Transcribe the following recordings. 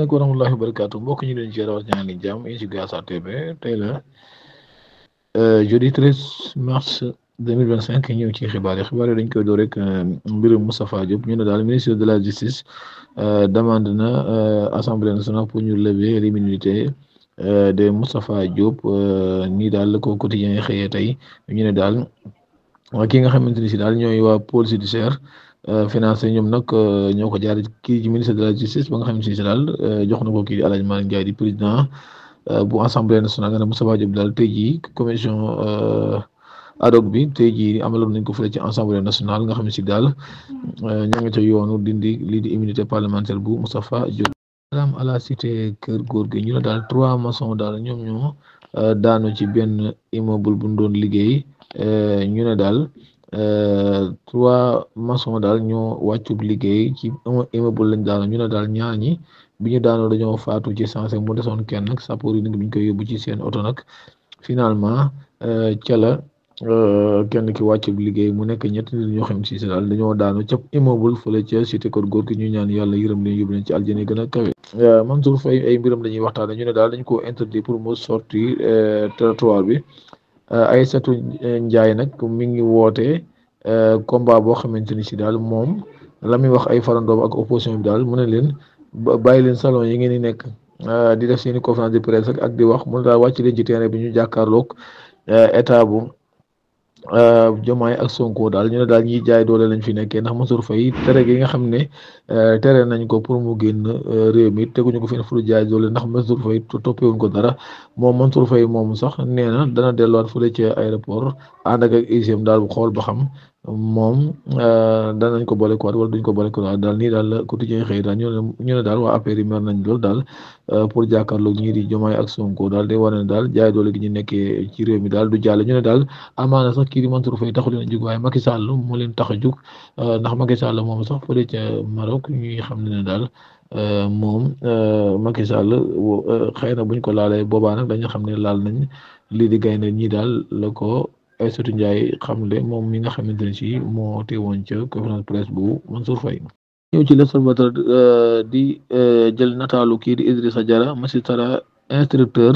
asalaamaaleykum wa rahmatullahi wa barakaatu mbokk ñu leen ci rawat ñaan ni jàmm yi ci Gasa TV tey la jeudi 13 mars 2025 ñëw ci xibaar yi dañ koy door rek mbirum Moustapha Diop ñu ne daal ministre de la justice demande na assemblée nationale pour ñu lever l'immunité de Moustapha Diop nii daal la ko quotidien yi xëyee tey ñu ne daal ki nga xamante ni si daal ñooy waa pôle judiciaire financé ñoom nag ñoo ko jaar kii ci ministre de la justice ba nga xam ne si daal jox na ko kii di El Hadj Malick Ndiaye di président bu assemblée nationale nga ne Moustapha Diop daal tey jii commission ad hoc bi tey jii amaloon nañ ko fële ci assemblée nationale nga xam ne si daal ña nga ca yoonu dindi lii di immunité parlementaire bu Moustapha Diop. salaam à la cité Kër Gorgui ñu ne daal 3 maçons daal ñoom ñoo daanu ci benn immeuble bu ñu doon liggéey ñu ne daal. 3 maçons daal ñoo wàccub liggéey ci immeuble lañ daanu ñu ne daal ñaar ñi bi ñu daanoo dañoo faatu ci sensé mu desoon kenn nag sapeur yi nag bi ñu koy yóbbu ci seen oto nag finalement ca la kenn ki wàccub liggéey mu nekk ñetti nit ñoo xam si daal dañoo daanu ca immeuble fële ca cité Keur Gorgui ñu ñaan yàlla yërëm leen yóbbu leen ci aljana yi gën a kawe. Mansour Faye ay mbiram dañuy waxtaane ñu ne daal dañ ko interdit pour mu sortir territoire bi. Aïssatou Ndiaye nag mi ngi woote combat boo xamante ni si daal moom la muy wax ay farandoom ak opposition bi daal mu ne leen bàyyi leen salon yi ngeen di nekk di def seeni conférence de presse ak di wax mu ne daal wàcc leen ci terrain bi ñu jàkkaarloog état bu Diomaye ak Sonko daal ñu ne daal ñiy jaay doole lañ fi nekkee ndax Mansour Faye tere gi nga xam ne tere nañ ko pour mu génn réew mi teguñu ko fenn fu jaay doole ndax Mansour Faye toppewuñ ko dara moom Mansour Faye moom sax nee na dana delluwaat fële ci aéroport ànd ak IGM daal bu xool ba xam moom danañ ko boole ko wala duñ ko boole ko daal nii daal la quotidien xëy daal ñu ne daal waa affaire yi mer nañ lool daal pour jàkkaarloog ñii di Diomaye ak Sonko daal day wane ne daal jaay doole gi ñu nekkee ci réew mi daal du jàll ñu ne daal amaana sax kii di Mansour Faye taxu leen a jug waaye Macky Sall moo leen tax a jug ndax Macky Sall moom sax fële ca Maroc ñuy xam ne daal moom Macky Sall xëy na buñ ko laalee boobaa nag dañu xam ne laal nañ lii di gaynde ñii daal la ko Aïssatou Ndiaye xamle moom mi nga xamante ne si moo teewoon ca conférence presse bu Mansour Faye. ñëw ci l'Observateur di jël nataalu kii di Idrissa Diarra magistrat instructeur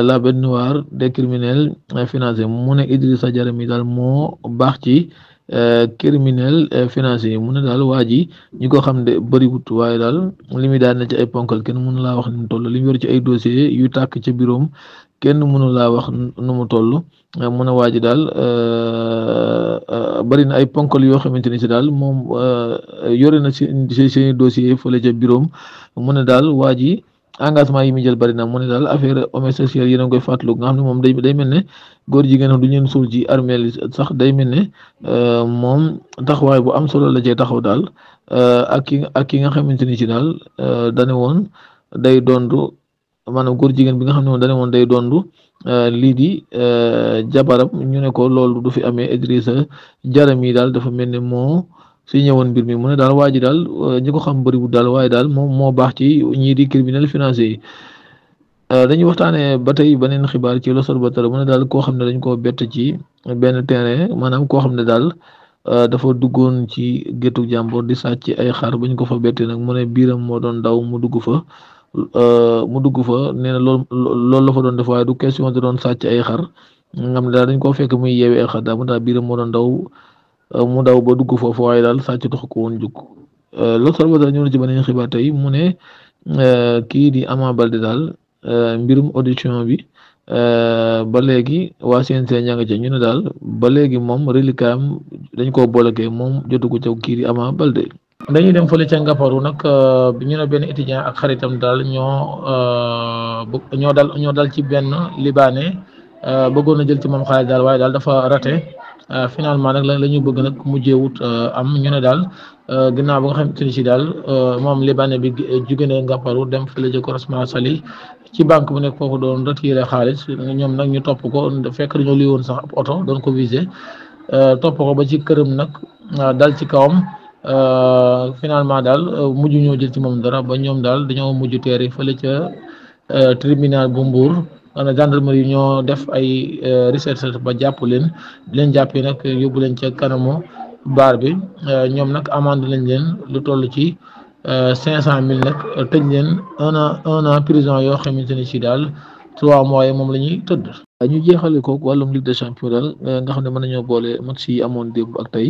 la bête noire des criminels financiers mu ne Idrissa Diarra mi daal moo baax ci criminel financier mu ne daal waa ji ñi ko xam de bëriwut waaye daal li muy daan na ci ay ponkal kenn mënu laa wax ni mu toll li mu yor ci ay dossiers yu tàkk ca biroom kenn mënu laa wax nu mu toll mu ne waa ji daal bëri na ay ponkal yoo xamante ni si daal moom yore na si seen dossiers fële ca biroom mu ne daal waa ji engagement yi muy jël bari na mu ne daal affaire homosexuelle yéen a ngi koy fàttaliku nga xam ne moom day mel ne góor jigéen du ñeen suul ci armeel sax day mel ne moom taxawaay bu am solo la cee taxaw daal ak ki nga xamante ni si daal dane woon day dondu maanaam góor jigéen bi nga xam ne moom dane woon day dondu lii di jabaram ñu ne ko loolu du fi amee Idrissa Diarra mi daal dafa mel ne moo si ñëwoon mbir mi mu ne daal waa ji daal ñi ko xam bëriwul daal waaye daal moom moo baax ci ñii di criminel financier yi dañuy waxtaanee ba tey beneen xibaar ci l'Observateur mu ne daal koo xam ne dañ koo bett ci benn terrain maanaam koo xam ne daal dafa duggoon ci géttu jàmbur di sàcc ay xar bañ ko fa bettee nag mu ne biiram moo doon daw mu dugg fa nee na loolu la fa doon def waaye du question da doon sàcc ay xar nga xam ne daal dañ koo fekk muy yeewi ay xar daal mu daal biiram moo doon daw mu daw ba dugg foofu waaye daal sàcc tax ko woon jug l'Observateur ñëw na ci beneen xibaar tey mu ne kii di Ama Baldé daal mbirum audition bi ba léegi waa CNG ña nga ca ñu ne daal ba léegi moom reliquat am dañ koo bloqué moom jotu ko ca kii di Ama Baldé. dañuy dem fële ca Ngaparou nag bi ñu ne benn étudiant ak xaritam daal ñoo dal ci benn libanais bëggoon na jël ci moom xaalis daal waaye daal dafa raté. Finalement nag la ñu bëgg nag mujjeewut am ñu ne daal ginnaaw ba nga xamante ni si daal moom libanais bi jóge na Ngaparou dem fële ca correspondant Saly ci banque bu nekk foofu doon retiré xaalis ñoom nag ñu topp ko fekk dañoo luy woon sax ab oto doon ko visé topp ko ba ci këram nag dal ci kawam finalement daal mujj ñoo jël ci moom dara ba ñoom daal dañoo mujj teeri fële ca tribunal bu Mbour. ana gendarmerie ñoo def ay recherche ba jàpp leen jàppee nag yóbbu leen ca kanamu baar bi ñoom nag amande lañ leen lu toll ci 500 000 nag tëj leen 1 an prison yoo xamante ne si daal 3 mois yi moom la ñuy tëdd. ñu jeexale ko wàllum Ligue des Champions daal nga xam ne mën nañoo boole match yi amoon démb ak tey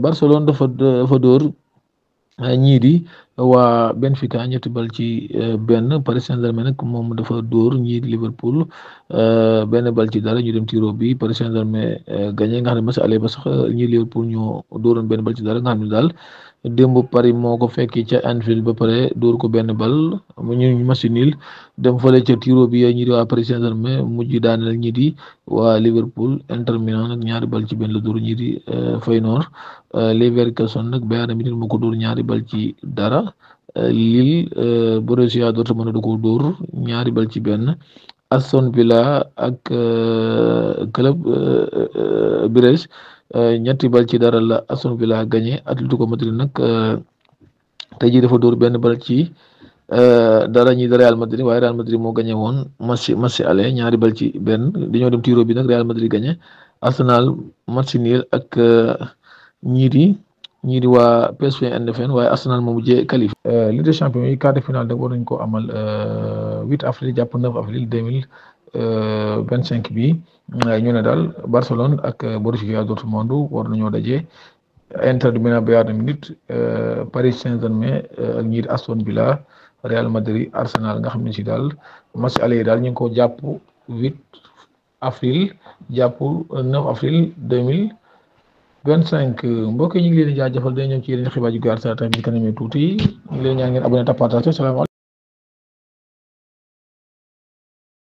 Barcelone dafa dóor ñii di waa Benfica 3 bal ci benn. Paris Saint-Germain nag moom dafa dóor ñii di Liverpool 1 bal ci dara ñu dem tiro bi Paris Saint-Germain gagné nga xam ne match aller ba sax ñii Liverpool ñoo dóoroon 1 bal ci dara nga xam ne daal démb Paris moo ko fekki ca Anfield ba pare dóor ko 1 bal ñu match nul dem fële ca tiro bi ñii di waa Paris Saint-Germain mujj daaneel ñii di waa Liverpool. Inter Milan nag 2 bal ci benn la dóor ñii di Feyenoord. Leverkusen nag Bayern Munich moo ko dóor 2 bal ci dara. Lille Borussia Dortmund da ko dóor 2 bal ci benn. Aston Villa ak club Brest 3 bal ci dara la Aston Villa gagné. Atlético Madrid nag tey jii dafa dóor 1 bal ci dara ñi da Real Madrid waaye Real Madrid moo gagné woon match aller 2 bal ci benn. dañoo dem tiro bi nag Real Madrid gagné. Arsenal match nul ak ñii di waa PSV Eindhoven waaye Arsenal moo mujjee qualifié. Ligue des champions yi quart de finale nag war nañ ko amal 8 avril jàpp 9 avril 2025 bi ñu ne daal Barcelone ak Borussia Dortmund war nañoo daje. Inter de Milan Bayern Munich Paris Saint-Germain ak ñii di Aston Villa Real Madrid Arsenal nga xam ne si daal match aller yi daal ñu ngi ko jàpp 8 avril jàpp 9 avril 2025 mbokk yi ñu ngi leen di jaajëfal dañu ñëw ci yeneen xibaar yu gàtt saa tamit bi kanamee tuuti ñu ngi leen ñaan ngeen abonné te partage salaamaaleykum